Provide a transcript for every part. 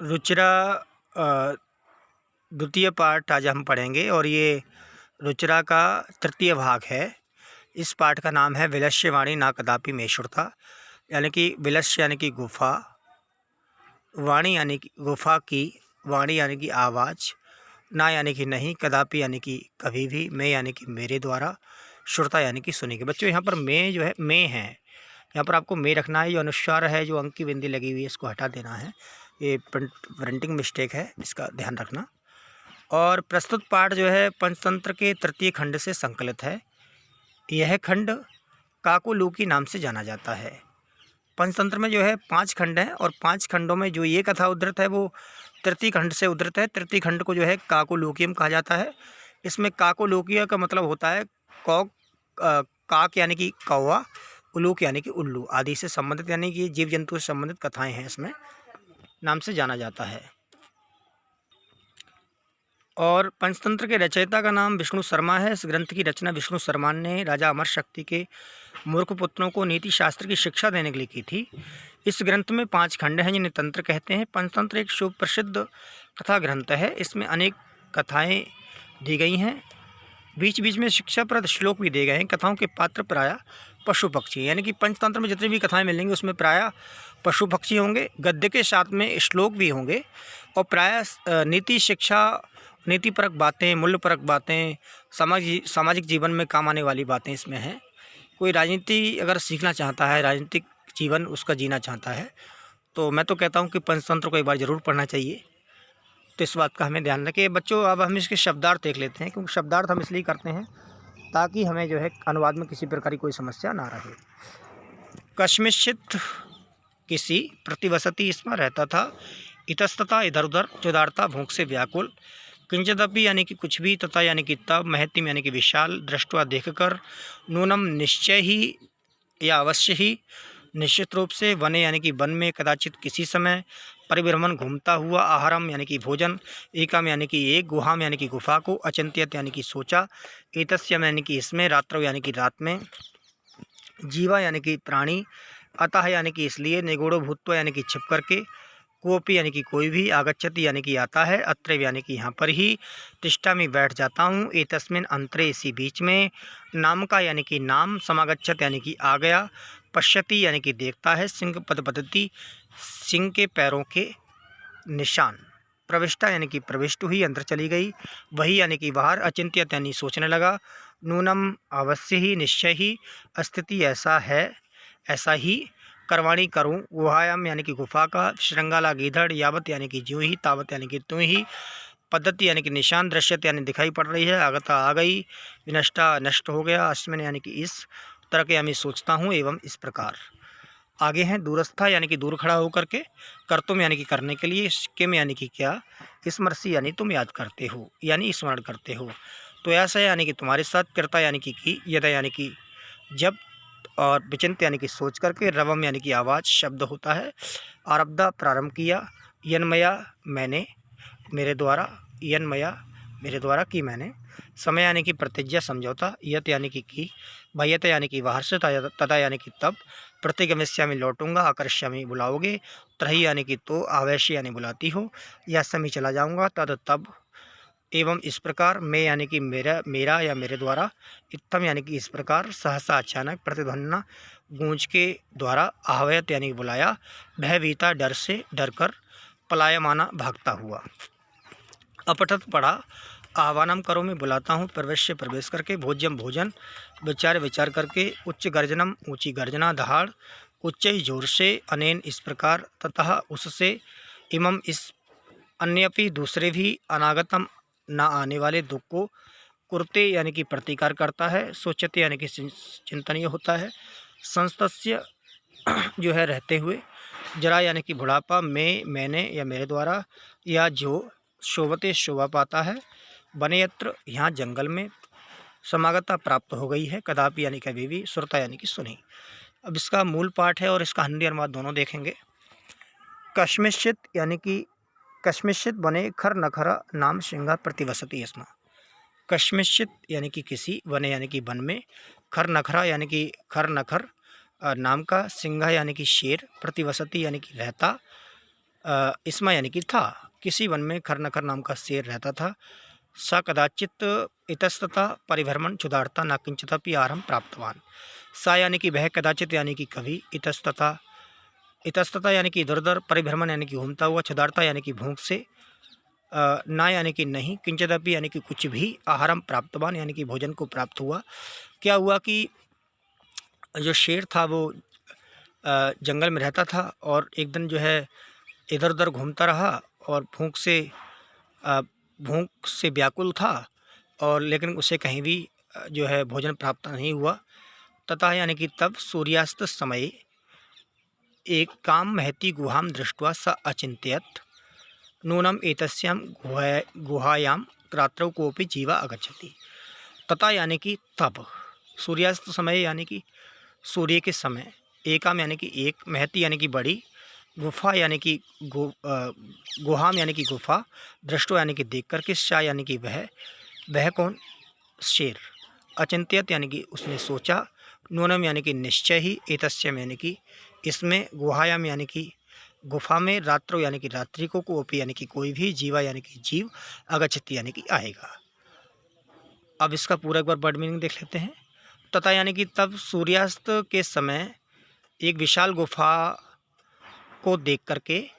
रुचिरा द्वितीय पाठ आज हम पढ़ेंगे और ये रुचिरा का तृतीय भाग है। इस पाठ का नाम है विलस्य वाणी ना कदापि मे श्रुता, यानी कि विलस्य यानी कि गुफा, वाणी यानी कि गुफा की, वाणी यानी कि आवाज़, ना यानी कि नहीं, कदापि यानी कि कभी भी, मैं यानी कि मेरे द्वारा, श्रुता यानी कि सुनी गई। बच्चों यहाँ पर मैं जो है मैं है, यहाँ पर आपको मैं रखना है। जो अनुस्वार है, जो अंक की बिंदी लगी हुई है, इसको हटा देना है। ये प्रिंटिंग मिस्टेक है, इसका ध्यान रखना। और प्रस्तुत पाठ जो है पंचतंत्र के तृतीय खंड से संकलित है। यह खंड काकोलूकी नाम से जाना जाता है। पंचतंत्र में जो है 5 खंड हैं और 5 खंडों में जो ये कथा उद्धृत है वो तृतीय खंड से उद्धृत है। तृतीय खंड को जो है काकोलूकियम कहा जाता है। इसमें काकोलूकीय का मतलब होता है कौक, काक यानी कि कौवा, उलूक यानी कि उल्लू आदि से संबंधित, यानी कि जीव जंतु से संबंधित कथाएं हैं इसमें, नाम से जाना जाता है। और पंचतंत्र के रचयिता का नाम विष्णु शर्मा है। इस ग्रंथ की रचना विष्णु शर्मा ने राजा अमर शक्ति के मूर्ख पुत्रों को नीति शास्त्र की शिक्षा देने के लिए की थी। इस ग्रंथ में 5 खंड हैं जिन्हें तंत्र कहते हैं। पंचतंत्र एक सुप्रसिद्ध कथा ग्रंथ है। इसमें अनेक कथाएं दी गई हैं, बीच बीच में शिक्षाप्रद श्लोक भी दिए गए हैं। कथाओं के पात्र प्रायः पशु पक्षी, यानी कि पंचतंत्र में जितनी भी कथाएं मिलेंगी उसमें प्रायः पशु पक्षी होंगे, गद्य के साथ में श्लोक भी होंगे और प्रायः नीति शिक्षा, नीतिपरक बातें, मूल्यपरक बातें, सामाजिक जीवन में काम आने वाली बातें इसमें हैं। कोई राजनीति अगर सीखना चाहता है, राजनीतिक जीवन उसका जीना चाहता है, तो मैं तो कहता हूँ कि पंचतंत्र को एक बार ज़रूर पढ़ना चाहिए। तो इस बात का हमें ध्यान रखें बच्चों। अब हम इसके शब्दार्थ देख लेते हैं, क्योंकि शब्दार्थ हम इसलिए करते हैं ताकि हमें जो है अनुवाद में किसी प्रकार की कोई समस्या ना रहे। कस्मिंश्चित् किसी प्रतिवसति, इसमें रहता था, इतस्तता इधर उधर, चुदारता भूख से व्याकुल, किंचिदपि यानी कि कुछ भी, तथा यानी कि तब, महत्तिम यानी कि विशाल, दृष्टवा देखकर, नूनम निश्चय ही या अवश्य ही, निश्चित रूप से, वने यानी कि वन में, कदाचित किसी समय, परिभ्रमण घूमता हुआ, आहारम यानी कि भोजन, एकम यानी कि एक, गुहाम यानी कि गुफा को, अचिंत्यत यानी कि सोचा, एतस्यम यानी कि इसमें, रात्रौ यानी कि रात में, जीवा यानी कि प्राणी, अतः यानी कि इसलिए, निगूढ़ो भूत्वा यानी कि छिप करके, कोपी यानी कि कोई भी, आगच्छति यानी कि आता है, अत्र यानी कि यहाँ पर ही, तिष्ठा में बैठ जाता हूँ, एतस्मिन अंतरे इसी बीच में, नाम का यानी कि नाम, समागच्छत यानी कि आ गया, पश्यति यानी कि देखता है, सिंह पद पद्धति, सिंह के पैरों के निशान, प्रविष्टा यानी कि प्रविष्ट हुई, अंदर चली गई, वही यानी कि बाहर, अचिंत्यत यानी सोचने लगा, नूनम अवश्य ही, निश्चय ही, अस्थिति ऐसा है, ऐसा ही, करवाणी करूँ, गुहायाम यानी कि गुफा का, श्रृंगाला गीधड़, यावत यानी कि ज्यों ही, तावत यानी कि त्यों ही, पद्धति यानी कि निशान, दृश्यत यानी दिखाई पड़ रही है, आगता आ गई, विनष्टा नष्ट हो गया, अस्मिन यानी कि इस तरह के यानी सोचता हूँ, एवं इस प्रकार। आगे हैं दूरस्था यानी कि दूर खड़ा होकर के, कर्तुम यानी कि करने के लिए, किम यानी कि क्या, स्मरसी यानी तुम याद करते हो यानी स्मरण करते हो, तो ऐसा यानी कि तुम्हारे साथ, कृता यानी कि यदा यानी कि जब, और विचिंत यानी कि सोच करके, रवम यानी कि आवाज़ शब्द होता है, आरब्धा प्रारंभ किया, यन्मया मैंने, मेरे द्वारा, यन्मया मेरे द्वारा की मैंने, समय यानी कि प्रतिज्ञा समझौता, यत यानी कि भयत यानी कि बाहर से, तथा यानी कि तब, प्रतिगमिष्यामि लौटूंगा, आकर्ष्यामि बुलाओगे, त्रही यानी कि तो, आवेश यानी बुलाती हो, या समय चला जाऊंगा, तद तब, एवं इस प्रकार, मैं यानी कि मेरा या मेरे द्वारा, इत्थम यानी कि इस प्रकार, सहसा अचानक, प्रतिध्वनिना गूंज के द्वारा, आहवयत यानी कि बुलाया, भयभीता डर से, डर कर, पलायमाना भागता हुआ, अपठत पढ़ा, आह्वानम करो मैं बुलाता हूँ, प्रवेश से प्रवेश करके, भोज्यम भोजन, विचार विचार करके, उच्च गर्जनम ऊंची गर्जना, दहाड़ उच्च ही जोर से, अनेन इस प्रकार, ततः उससे, इमम इस, अन्यपि दूसरे भी, अनागतम न आने वाले दुख को, कुर्ते यानी कि प्रतिकार करता है, सोचते यानी कि चिंतनीय होता है, संस्तस्य जो है रहते हुए, जरा यानी कि बुढ़ापा, मैं मैंने या मेरे द्वारा, या जो, शोभते शोभा पाता है, वनयत्र यहाँ जंगल में, समागता प्राप्त हो गई है, कदापि यानी कभी भी, श्रुता यानी कि सुनी। अब इसका मूल पाठ है और इसका हिंदी अनुवाद दोनों देखेंगे। कस्मिंश्चित् यानी कि कस्मिंश्चित् वने खर नखरा नाम सिंहा प्रतिवसति, इसमें कस्मिंश्चित् यानी कि किसी, वने यानी कि वन में, खर नखरा यानी कि खर नखर नाम का, सिंहा यानी कि शेर, प्रतिवसति यानी कि रहता, इसमा यानी कि था। किसी वन में खरनखर नाम का शेर रहता था। स कदाचित इतस्ततः परिभ्रमण क्षुधार्ता न किंचिदपि आहारं प्राप्तवान। सा यानी कि वह, कदाचित यानी कि कभी, इतस्ततः यानी कि इधर उधर, परिभ्रमण यानी कि घूमता हुआ, क्षुधार्ता यानी कि भूख से, ना यानी कि नहीं, किंचिदपि यानी कि कुछ भी, आहारम प्राप्तवान यानी कि भोजन को प्राप्त हुआ। क्या हुआ कि जो शेर था वो जंगल में रहता था और एक दिन जो है इधर उधर घूमता रहा और अ, भूख से व्याकुल था, और लेकिन उसे कहीं भी जो है भोजन प्राप्त नहीं हुआ। तथा यानी कि तब सूर्यास्त समय एक काम महती गुहाम दृष्ट्वा स अचिंत्यत नूनम एतस्यां गुहायां रात्रौ कोऽपि जीवा आगच्छति। तथा यानी कि तब, सूर्यास्त समय यानी कि सूर्य के समय, एकाम यानी कि एक, महती यानी कि बड़ी, गुफा यानी कि गुहाम यानी कि गुफा, दृष्टो यानी कि देख कर के, शाह यानी कि वह कौन, शेर, अचिंत्यत यानी कि उसने सोचा, नूनम यानी कि निश्चय ही, एतस्यम यानी कि इसमें, गुहायाम यानी कि गुफा में, रात्रो यानी कि रात्रि को, कोपी यानी कि कोई भी, जीवा यानी कि जीव, अगच्छति यानी कि आएगा। अब इसका पूरा एक बार वर्ड मीनिंग देख लेते हैं। तथा यानी कि तब सूर्यास्त के समय एक विशाल गुफा को देख करके,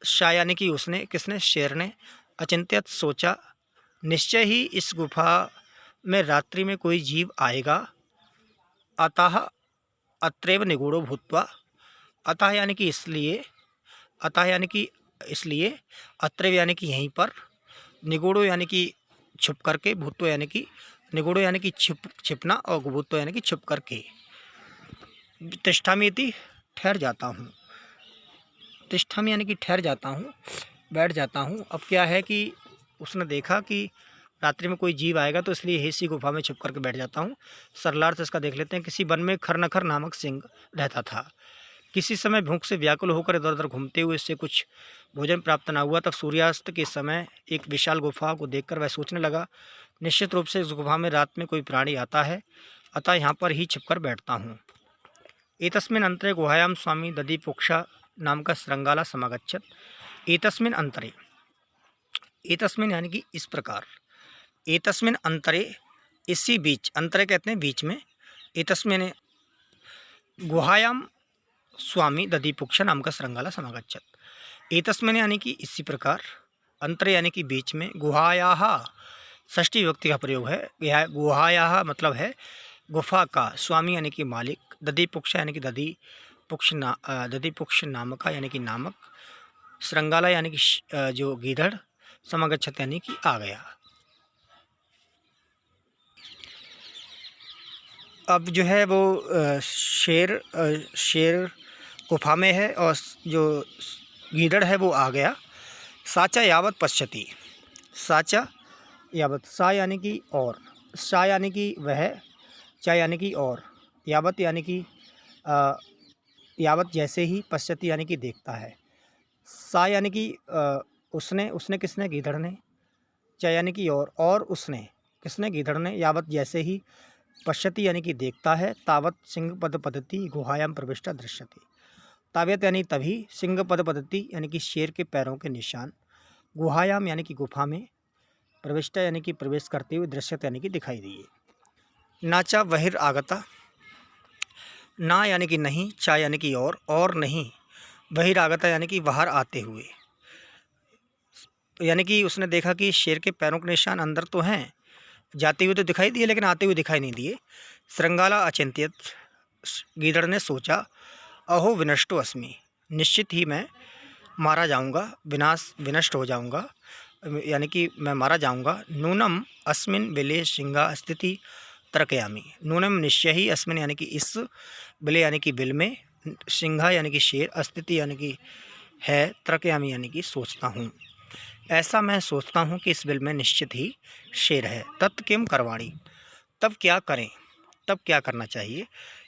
शाह यानी कि उसने, किसने, शेर ने, अचिंत्यत सोचा, निश्चय ही इस गुफा में रात्रि में कोई जीव आएगा। अतः अत्रैव निगूढ़ो भूत्वा, अतः यानी कि इसलिए, अतः यानी कि इसलिए, अत्रैव यानी कि यहीं पर, निगूढ़ो यानी कि छुप करके, भूत्वा यानी कि निगूढ़ो यानी कि छिपना, और भूत्वा यानी कि छुप करके, तिष्ठामीति ठहर जाता हूँ, तिष्ठामी यानी कि ठहर जाता हूँ, बैठ जाता हूँ। अब क्या है कि उसने देखा कि रात्रि में कोई जीव आएगा, तो इसलिए इसी गुफा में छुप करके बैठ जाता हूँ। सरलार्थ इसका देख लेते हैं। किसी वन में खरनखर नामक सिंह रहता था। किसी समय भूख से व्याकुल होकर इधर उधर घूमते हुए इससे कुछ भोजन प्राप्त न हुआ, तब सूर्यास्त के समय एक विशाल गुफा को देखकर वह सोचने लगा, निश्चित रूप से इस गुफा में रात में कोई प्राणी आता है, अतः यहाँ पर ही छिपकर बैठता हूँ। एतस्मिन् अंतरे गुहायां स्वामी दधिपुक्षा नाम का श्रृंगाला समागच्छत। एतस्मिन् अंतरे, एतस्मिन् यानी कि इस प्रकार, एतस्मिन् अंतरे इसी बीच, अंतरे कहते हैं बीच में, एतस्मिन् गुहायाम स्वामी दधिपुक्षा नाम का श्रृंगाला समागच्छत। एतस्मिन् यानी कि इसी प्रकार, अंतरे यानी कि बीच में, गुहायाः षष्ठी विभक्ति का प्रयोग है। यह गुहायाः मतलब है गुफा का, स्वामी यानी कि मालिक, दधिपुक्षा यानी कि दधिपुक्ष नामक यानी कि नामक, श्रृंगाला यानी कि जो गीदड़, समागच्छत यानी कि आ गया। अब जो है वो शेर गुफा में है और जो गीदड़ है वो आ गया। साचा यावत पश्यति, साचा यावत, सा यानी कि और, सा यानी कि वह, चा यानी कि और, यावत यानी कि यावत जैसे ही, पश्यति यानी कि देखता है, सा यानी कि उसने, उसने किसने, गीदड़ ने, चा यानी कि और उसने, किसने, गीदड़ ने, यावत जैसे ही, पश्यति यानी कि देखता है, तावत सिंह पद पद्धति गुहायाम प्रविष्टा दृश्यते। तावत यानी तभी, सिंह पद पद्धति यानी कि शेर के पैरों के निशान, गुहायाम यानी कि गुफा में, प्रविष्टा यानी कि प्रवेश करते हुए, दृश्यते यानी कि दिखाई दिए। नाचा बहिर आगता, ना यानी कि नहीं, चा यानी कि और नहीं, बहिरागता यानी कि बाहर आते हुए, यानी कि उसने देखा कि शेर के पैरों के निशान अंदर तो हैं, जाते हुए तो दिखाई दिए लेकिन आते हुए दिखाई नहीं दिए। श्रृंगाला अचिंत्यत, गीदड़ ने सोचा, अहो विनष्टो अस्मि, निश्चित ही मैं मारा जाऊंगा, विनष्ट हो जाऊंगा, यानी कि मैं मारा जाऊंगा। नूनम अस्मिन बिले सिंगा स्थिति तर्कयामी, नूनम निश्चय ही, अस्मिन यानी कि इस, बिले यानी कि बिल में, सिंघा यानी कि शेर, अस्थिति यानी कि है, तर्कयामी यानी कि सोचता हूँ, ऐसा मैं सोचता हूँ कि इस बिल में निश्चित ही शेर है। तत् किम करवाणी, तब क्या करें, तब क्या करना चाहिए,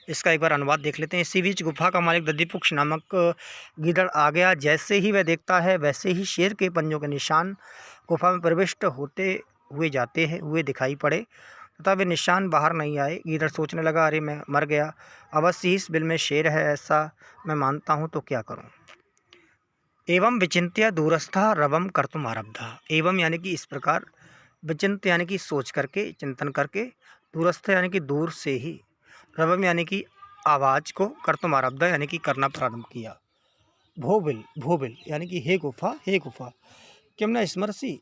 इसका एक बार अनुवाद देख लेते हैं। इसी बीच गुफा का मालिक दधिपुक्ष नामक गीदड़ आ गया। जैसे ही वह देखता है वैसे ही शेर के पंजों के निशान गुफा में प्रविष्ट होते हुए जाते हैं हुए दिखाई पड़े, तथा वे निशान बाहर नहीं आए। गीदड़ सोचने लगा, अरे मैं मर गया, अवश्य ही इस बिल में शेर है, ऐसा मैं मानता हूँ, तो क्या करूँ। एवं विचिन्त्य दूरस्थः रवं कर्तुम् आरब्धः। एवं यानी कि इस प्रकार, विचिन्त्य यानी कि सोच करके, चिंतन करके, दूरस्थ यानी कि दूर से ही, रवम यानी कि आवाज़ को, कर्तुम् आरब्धः यानी कि करना प्रारंभ किया। भोबिल, भोबिल यानी कि हे गुफा, हे गुफा, किम न स्मरसि,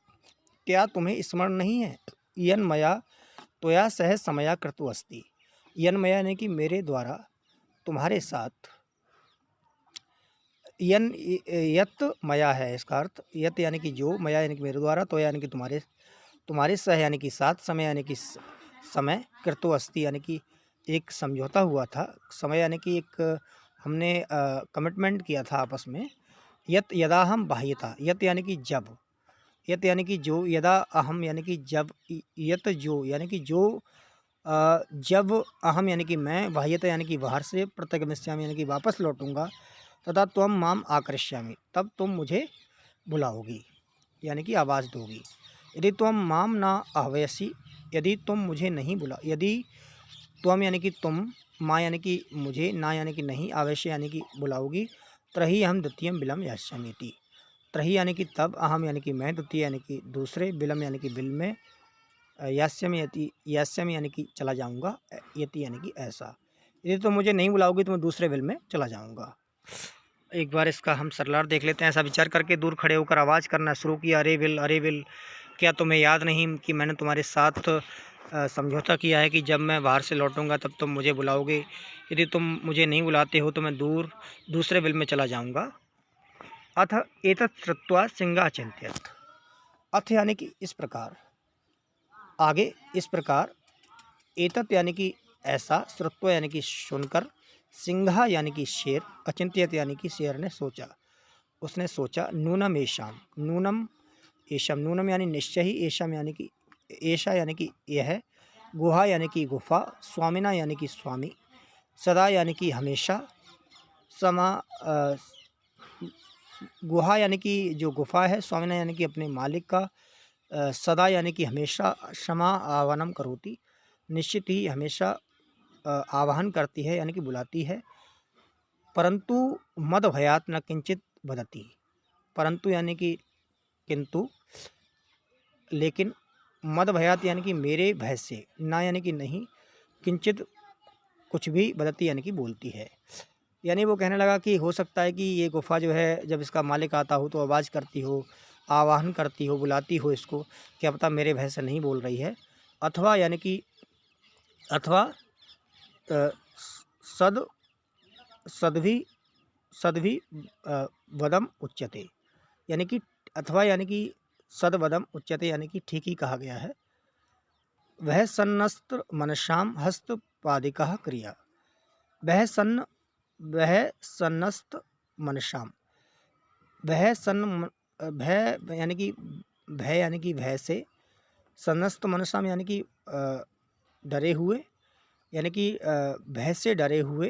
क्या तुम्हें स्मरण नहीं है, यन मया त्वया सह समया कृतो अस्ति। यन मया यानी कि मेरे द्वारा तुम्हारे साथ, यन यत मया है इसका अर्थ, यत यानी कि जो, मया यानी कि मेरे द्वारा, तो यानी कि तुम्हारे, तुम्हारे सह यानी कि साथ, समय यानी कि समय, कृतो अस्ति यानी कि एक समझौता हुआ था, समय यानी कि एक हमने कमिटमेंट किया था आपस में। यत यदा हम बाह्यता, यत यानी कि जब, यत यानी कि जो, यदा अहम यानी कि जब, यत जो यानी कि जो, जब अहम यानी कि मैं, बाह्यता यानी कि बाहर से, प्रत्यगमिष्यामि यानी कि वापस लौटूंगा, तथा त्वम माम आकरिष्यामि तब तुम मुझे बुलाओगी यानी कि आवाज़ दोगी। यदि त्वम माम ना आह्वयसि, यदि तुम मुझे नहीं बुला, यदि त्वम यानी कि तुम, माँ यानी कि मुझे, ना यानी कि नहीं, आवेश्य यानी कि बुलाओगी, त्रही अहम द्वितीयम बिलम यास्यामीति, त्रही यानी कि तब, अहम यानी कि मैं, द्वितीय यानी कि दूसरे, बिलम यानी कि बिल में, यास्यम यानी कि चला जाऊंगा, यति यानी कि ऐसा, यदि तुम मुझे नहीं बुलाओगी तो मैं दूसरे बिल में चला जाऊंगा। एक बार इसका हम सरलार देख लेते हैं। ऐसा विचार करके दूर खड़े होकर आवाज़ करना शुरू किया, अरे विल, क्या तुम्हें याद नहीं कि मैंने तुम्हारे साथ समझौता किया है कि जब मैं बाहर से लौटूंगा तब तुम मुझे बुलाओगे, यदि तुम मुझे नहीं बुलाते हो तो मैं दूसरे बिल में चला जाऊंगा। अथ एतत् श्रुत्वा सिंह अचिंत्यत, अथ यानी कि इस प्रकार, आगे इस प्रकार, एतत् यानी कि ऐसा, श्रुत्वा यानी कि सुनकर, सिंह यानी कि शेर, अचिंत्यत यानी कि शेर ने सोचा, उसने सोचा, नूनम एशाम, नूनम एशम, नूनम यानी निश्चय ही, एशम यानी कि ऐशा यानी कि यह, गुहा यानी कि गुफा, स्वामिना यानी कि स्वामी, सदा यानी कि हमेशा, समा गुहा यानी कि जो गुफा है, स्वामिना यानी कि अपने मालिक का, सदा यानी कि हमेशा, क्षमा आह्वानम करोति, निश्चित ही हमेशा आवाहन करती है यानी कि बुलाती है, परंतु मद भयात न किंचित वदति, परंतु यानी कि किंतु, लेकिन, मद भयात यानी कि मेरे भय से, ना यानी कि नहीं, किंचित कुछ भी, वदति यानी कि बोलती है। यानी वो कहने लगा कि हो सकता है कि ये गुफा जो है, जब इसका मालिक आता हो तो आवाज़ करती हो, आवाहन करती हो, बुलाती हो इसको, क्या पता मेरे भय से नहीं बोल रही है, अथवा यानी कि, अथवा सद सदभी सदभी वदम उच्यते, यानी कि, अथवा यानी कि सदवदम उच्यते यानी कि ठीक ही कहा गया है। वह सन्नस्त मनसाम हस्तपादिका क्रिया, वह सन्नस्त मनसाम, भय यानी कि भय यानी कि भय से, सन्नस्त मनसाम यानी कि डरे हुए, यानी कि भय से डरे हुए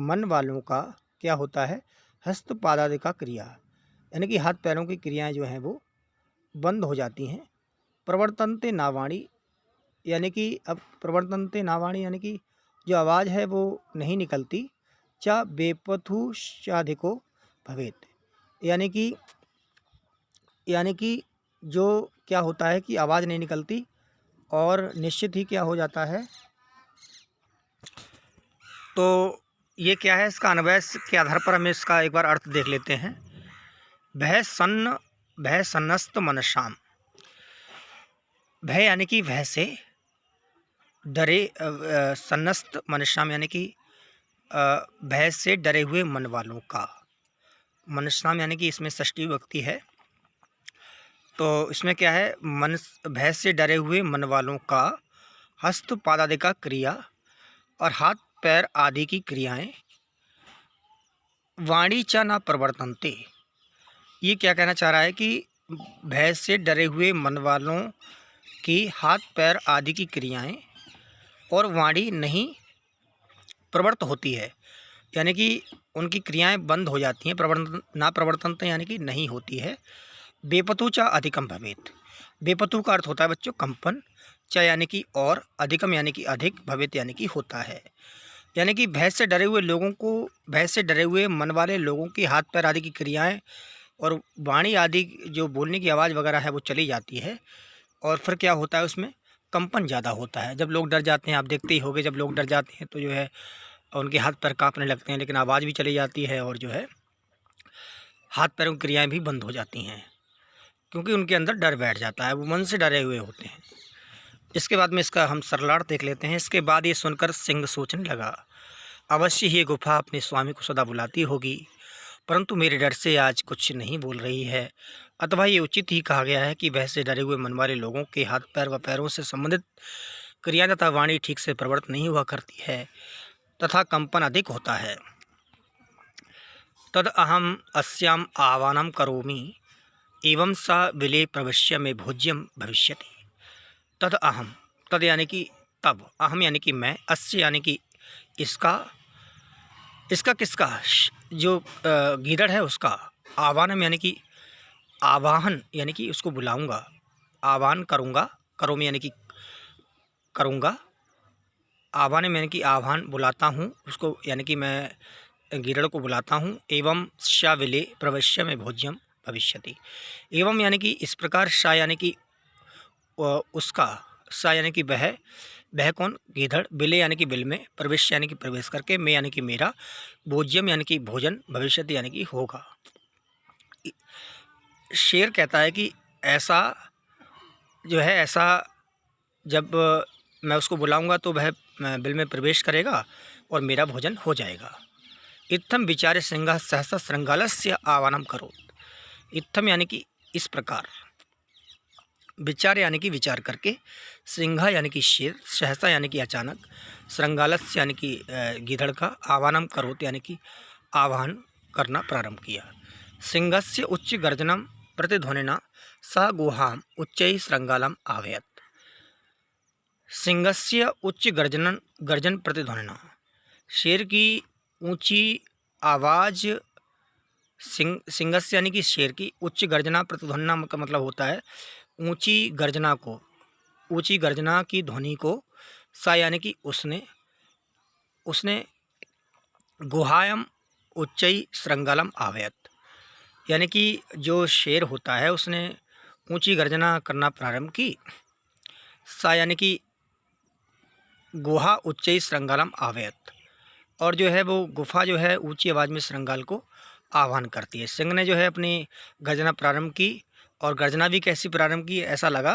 मन वालों का क्या होता है, हस्तपादादि का क्रिया, यानी कि हाथ पैरों की क्रियाएं जो हैं वो बंद हो जाती हैं। प्रवर्तनते नावाणी, यानी कि अब प्रवर्तनते नावाणी यानी कि जो आवाज़ है वो नहीं निकलती, चा बेपथुशाधिको भवेत, यानी कि जो क्या होता है कि आवाज़ नहीं निकलती और निश्चित ही क्या हो जाता है, तो ये क्या है, इसका अन्वय के आधार पर हम इसका एक बार अर्थ देख लेते हैं। भय सन्नस्त मनसाम, भय यानी कि भय से डरे, सन्नस्त मनसाम यानी कि भय से डरे हुए मन वालों का, मनसाम यानी कि इसमें षष्ठी विभक्ति है, तो इसमें क्या है, मन, भय से डरे हुए मन वालों का, हस्त पादादि का क्रिया और हाथ पैर आदि की क्रियाएं, वाणी च न प्रवर्तन्ते, ये क्या कहना चाह रहा है कि भय से डरे हुए मन वालों की हाथ पैर आदि की क्रियाएं और वाणी नहीं प्रवर्त होती है, यानी कि उनकी क्रियाएं बंद हो जाती हैं, प्रवर्तन ना प्रवर्तनते यानी कि नहीं होती है। बेपतु च अधिकम भवेत, बेपतु का अर्थ होता है बच्चों कंपन, च यानी कि और, अधिकम यानी कि अधिक, भवेत यानी कि होता है। यानी कि भय से डरे हुए मन वाले लोगों की हाथ पैर आदि की क्रियाएं और वाणी आदि जो बोलने की आवाज़ वगैरह है वो चली जाती है। और फिर क्या होता है, उसमें कंपन ज़्यादा होता है। जब लोग डर जाते हैं, आप देखते ही होंगे, जब लोग डर जाते हैं तो जो है उनके हाथ पैर कांपने लगते हैं, लेकिन आवाज़ भी चली जाती है और जो है हाथ पैरों की क्रियाएं भी बंद हो जाती हैं, क्योंकि उनके अंदर डर बैठ जाता है, वो मन से डरे हुए होते हैं। इसके बाद में इसका हम सरलार्थ देख लेते हैं। इसके बाद ये सुनकर सिंह सोचने लगा, अवश्य ही ये गुफा अपने स्वामी को सदा बुलाती होगी, परंतु मेरे डर से आज कुछ नहीं बोल रही है। अथवा ये उचित ही कहा गया है कि भय से डरे हुए मन वाले लोगों के हाथ पैर व पैरों से संबंधित क्रिया तथा वाणी ठीक से प्रवृत्त नहीं हुआ करती है तथा कंपन अधिक होता है। तद अहम अस्याम आह्वानं करोमि एवं सा विले प्रवश्य में भोज्यम भविष्यति। तद अहम, तद यानी कि तब, अहम यानी कि मैं, अस्य यानी कि इसका, इसका किसका, जो गीदड़ है उसका, आह्वानम यानी कि आवाहन यानी कि उसको बुलाऊंगा, आह्वान करूंगा, करोमि यानी कि करूंगा, आह्वान यानी कि आह्वान, बुलाता हूँ उसको, यानी कि मैं गीदड़ को बुलाता हूँ। एवं शाविले प्रवश्य में भोज्यम भविष्यति। एवं यानी कि इस प्रकार, शा यानी कि उसका, सा यानी कि वह कौन, गीदड़, बिले यानी कि बिल में, प्रवेश यानी कि प्रवेश करके, में यानी कि मेरा, भोज्यम यानी कि भोजन, भविष्यति यानी कि होगा। शेर कहता है कि ऐसा जो है, ऐसा जब मैं उसको बुलाऊंगा तो वह बिल में प्रवेश करेगा और मेरा भोजन हो जाएगा। इत्थम विचारे सिंह सहसा श्रृंगालस्य आह्वानम करोत्। इत्थम यानी कि इस प्रकार, विचार यानी कि विचार करके, सिंह यानी कि शेर, सहसा यानी कि अचानक, श्रृंगालस्य यानी कि गीदड़ का, आह्वानम करोत् यानी कि आह्वान करना प्रारंभ किया। सिंहस्य उच्च गर्जनम प्रतिध्वनिना स गुहाम उच्चैः श्रृंगालम आह्वयत्। सिंहस्य उच्च गर्जन प्रतिध्वनिना, शेर की ऊंची आवाज़, सिंहस्य यानी कि शेर की, उच्च गर्जना प्रतिध्वनिना का मतलब होता है ऊंची गर्जना को, ऊंची गर्जना की ध्वनि को, सा यानी कि उसने गुहायम उच्चई श्रृंगालम आह्वयत्, यानी कि जो शेर होता है उसने ऊंची गर्जना करना प्रारंभ की। सा यानी कि गुहा उच्चई श्रृंगालम आह्वयत्, और जो है वो गुफा जो है ऊंची आवाज़ में श्रृंगाल को आह्वान करती है। सिंह ने जो है अपनी गर्जना प्रारंभ की, और गर्जना भी कैसी प्रारंभ की, ऐसा लगा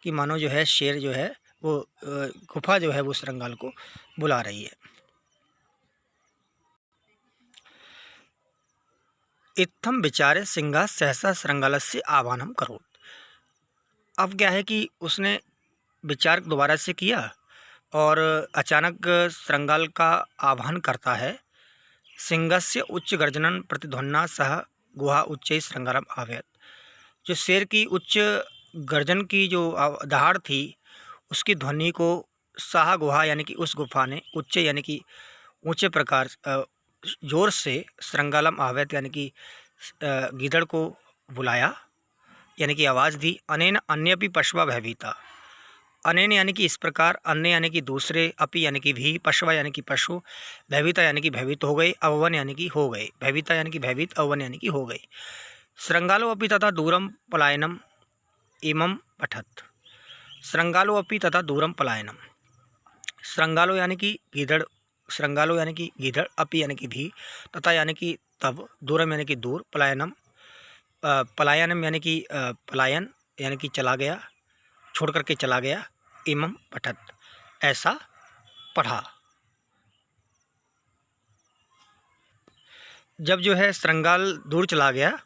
कि मानो जो है शेर जो है वो गुफा जो है वो श्रृंगाल को बुला रही है। इत्थम विचारे सिंह सहसा श्रृंगालस्य आह्वानम करोत्। अब क्या है कि उसने विचार दोबारा से किया और अचानक श्रृंगाल का आह्वान करता है। सिंहस्य उच्च गर्जनन प्रतिध्वनिना सह गुहा उच्चैः श्रृंगालम आह्वयत्। जो शेर की उच्च गर्जन की जो दहाड़ थी, उसकी ध्वनि को साहा गुहा यानी कि उस गुफा ने, उच्च यानी कि ऊंचे प्रकार, जोर से, श्रृंगालम आह्वयत् यानी कि गीदड़ को बुलाया, यानी कि आवाज़ दी। अनेन अन्यपि पशवा भयभीता, अनेन यानी कि इस प्रकार, अन्य यानी कि दूसरे, अपि यानी कि भी, पशवा यानी कि पशु, भयभीता यानी कि भयभीत हो गए, अववन यानी कि हो गए, भयभीता यानी कि भयभीत, अववन यानी कि हो गए। श्रृंगालो अपि तथा दूरम पलायनम इमं पठत। श्रृंगालो अपि तथा दूरम पलायनम, श्रृंगालो यानी कि गीदड़, श्रृंगालो यानी कि गीदड़, अपि यानी कि भी, तथा यानी कि तब, दूरम यानी कि दूर, पलायनम, पलायनम यानी कि पलायन यानी कि चला गया, छोड़ करके चला गया, इमं पठत, ऐसा पढ़ा। जब जो है श्रृंगाल दूर चला गया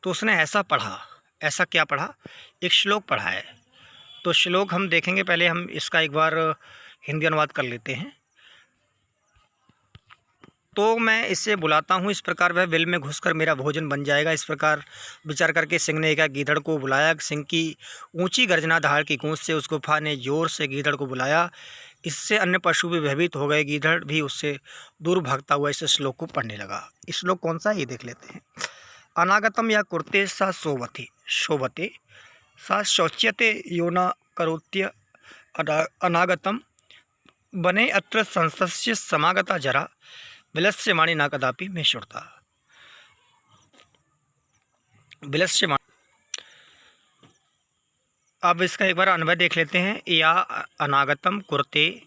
तो उसने ऐसा पढ़ा। ऐसा क्या पढ़ा? एक श्लोक पढ़ा है। तो श्लोक हम देखेंगे, पहले हम इसका एक बार हिंदी अनुवाद कर लेते हैं। तो मैं इसे बुलाता हूँ, इस प्रकार वह बिल में घुसकर मेरा भोजन बन जाएगा। इस प्रकार विचार करके सिंह ने एक गीदड़ को बुलाया। सिंह की ऊंची गर्जना दहाड़ की गूंज से उस गुफा ने जोर से गीदड़ को बुलाया। इससे अन्य पशु भी भयभीत हो गए। गीदड़ भी उससे दूर भागता हुआ इस श्लोक को पढ़ने लगा। इस श्लोक कौन सा, ये देख लेते हैं। अनागतम या कुर्ते सा शोभते सा शौच्यते यो न करोत्य अनागतम बने अत्र संस्तस्य समागता जरा विलस्यमाणी न कदापि मे श्रुता। विलस्यमाणी, अब इसका एक बार अन्वय देख लेते हैं। या अनागतम कुरते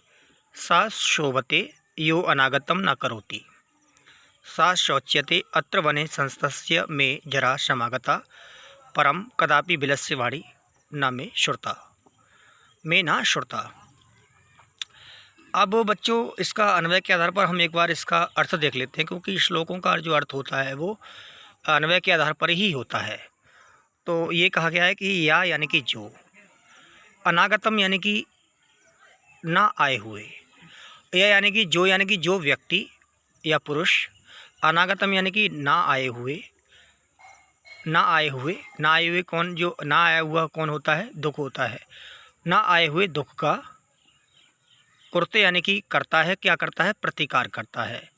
सा शोभते यो अनागतम न करोति, सा शौच्यते अत्र वने संस्तस्य मे जरा समागता परम कदापि विलस्यवाणी न मे श्रुता, में ना श्रुता। अब बच्चों इसका अन्वय के आधार पर हम एक बार इसका अर्थ देख लेते हैं, क्योंकि श्लोकों का जो अर्थ होता है वो अन्वय के आधार पर ही होता है। तो ये कहा गया है कि या यानी कि जो, अनागतम यानी कि ना आए हुए, या यानी कि जो व्यक्ति या पुरुष, अनागतम यानी कि ना आए हुए, ना आए हुए कौन, जो ना आया हुआ कौन होता है, दुख होता है। ना आए हुए दुख का कुरते यानी कि करता है, क्या करता है, प्रतिकार करता है।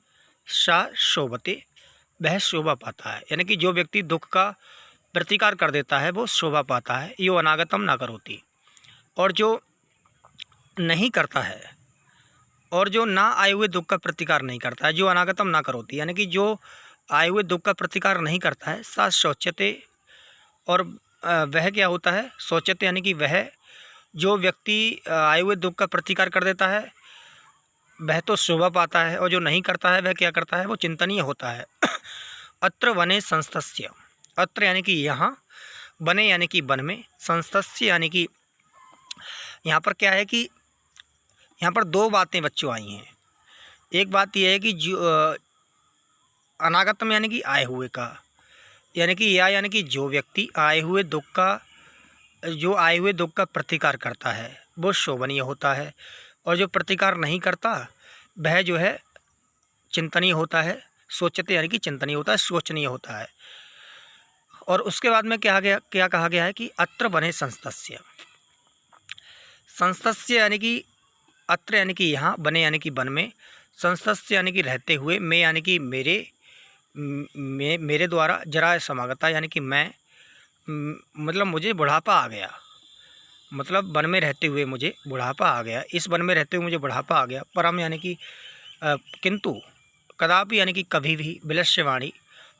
सा शोभते, वह शोभा पाता है, यानी कि जो व्यक्ति दुख का प्रतिकार कर देता है वो शोभा पाता है। यो अनागतम ना करोति, और जो नहीं करता है, और जो ना आए हुए दुख का प्रतिकार नहीं करता है, जो अनागतम ना करोति यानी कि जो आए हुए दुख का प्रतिकार नहीं करता है। सा शौच्यते, और वह क्या होता है, शौच्यते यानी कि वह जो व्यक्ति आए हुए दुख का प्रतिकार कर देता है वह तो शोभा पाता है, और जो नहीं करता है वह क्या करता है, वो चिंतनीय होता है। अत्र वने संस्तस्य, अत्र यानी कि यहाँ, बने यानी कि वन में, संस्तस्य यानी कि यहाँ पर क्या है कि यहाँ पर दो बातें बच्चों आई हैं। एक बात यह है कि जो अनागतम यानी कि आए हुए का, यानी कि या यानी कि जो व्यक्ति आए हुए दुख का प्रतिकार करता है वो शोभनीय होता है, और जो प्रतिकार नहीं करता वह जो है चिंतनीय होता है। सोचते यानी कि चिंतनीय होता है, सोचनीय होता है। और उसके बाद में क्या कहा गया है कि अत्र बने संस्तस्य, संस्तस्य यानी कि अत्र यानी कि यहाँ, बने यानी कि वन में, संस्तस्य यानी कि रहते हुए, में यानी कि मेरे द्वारा, जरा समागता यानी कि मैं, मतलब मुझे बुढ़ापा आ गया, मतलब वन में रहते हुए मुझे बुढ़ापा आ गया, इस वन में रहते हुए मुझे बुढ़ापा आ गया। परम यानी कि किंतु, कदापि यानी कि कभी भी, विलस्यवाणी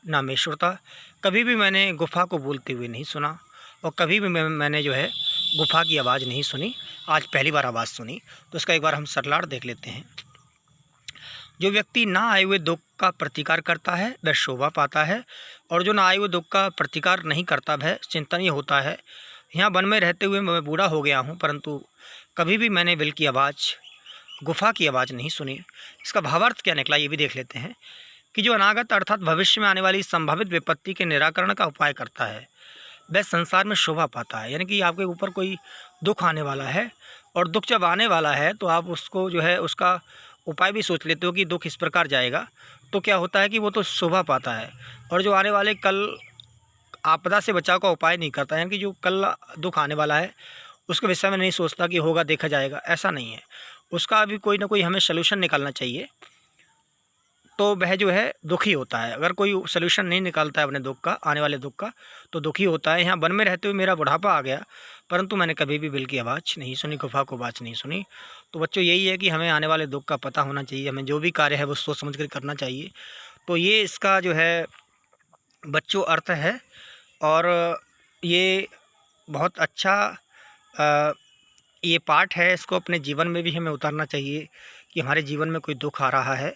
ना मे श्रुता, कभी भी मैंने गुफा को बोलते हुए नहीं सुना, और कभी भी मैंने जो है गुफा की आवाज़ नहीं सुनी, आज पहली बार आवाज़ सुनी। तो इसका एक बार हम सरलार्थ देख लेते हैं। जो व्यक्ति ना आए हुए दुख का प्रतिकार करता है वह शोभा पाता है, और जो ना आए हुए दुख का प्रतिकार नहीं करता वह चिंतनीय होता है। यहाँ वन में रहते हुए मैं बूढ़ा हो गया हूँ, परंतु कभी भी मैंने बिल की आवाज़, गुफा की आवाज़ नहीं सुनी। इसका भावार्थ क्या निकला ये भी देख लेते हैं कि जो अनागत अर्थात भविष्य में आने वाली संभावित विपत्ति के निराकरण का उपाय करता है वह संसार में शोभा पाता है। यानी कि आपके ऊपर कोई दुख आने वाला है, और दुख जब आने वाला है तो आप उसको जो है उसका उपाय भी सोच लेते हो कि दुख इस प्रकार जाएगा, तो क्या होता है कि वो तो शोभा पाता है। और जो आने वाले कल आपदा से बचाव का उपाय नहीं करता, यानी कि जो कल दुख आने वाला है उसके विषय में नहीं सोचता कि होगा देखा जाएगा, ऐसा नहीं है। उसका अभी कोई ना कोई हमें सलूशन निकालना चाहिए, तो वह जो है दुखी होता है। अगर कोई सलूशन नहीं निकालता है अपने दुख का, आने वाले दुख का, तो दुखी होता है। यहाँ वन में रहते हुए मेरा बुढ़ापा आ गया, परंतु मैंने कभी भी बिल की आवाज़ नहीं सुनी, गुफा को आवाज़ नहीं सुनी। तो बच्चों यही है कि हमें आने वाले दुख का पता होना चाहिए, हमें जो भी कार्य है वो सोच समझ कर करना चाहिए। तो ये इसका जो है बच्चों अर्थ है, और ये बहुत अच्छा ये पाठ है। इसको अपने जीवन में भी हमें उतारना चाहिए कि हमारे जीवन में कोई दुख आ रहा है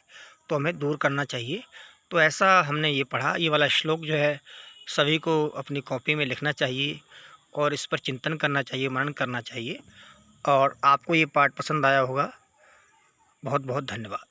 तो हमें दूर करना चाहिए। तो ऐसा हमने ये पढ़ा, ये वाला श्लोक जो है सभी को अपनी कॉपी में लिखना चाहिए, और इस पर चिंतन करना चाहिए, मनन करना चाहिए। और आपको ये पाठ पसंद आया होगा। बहुत बहुत धन्यवाद।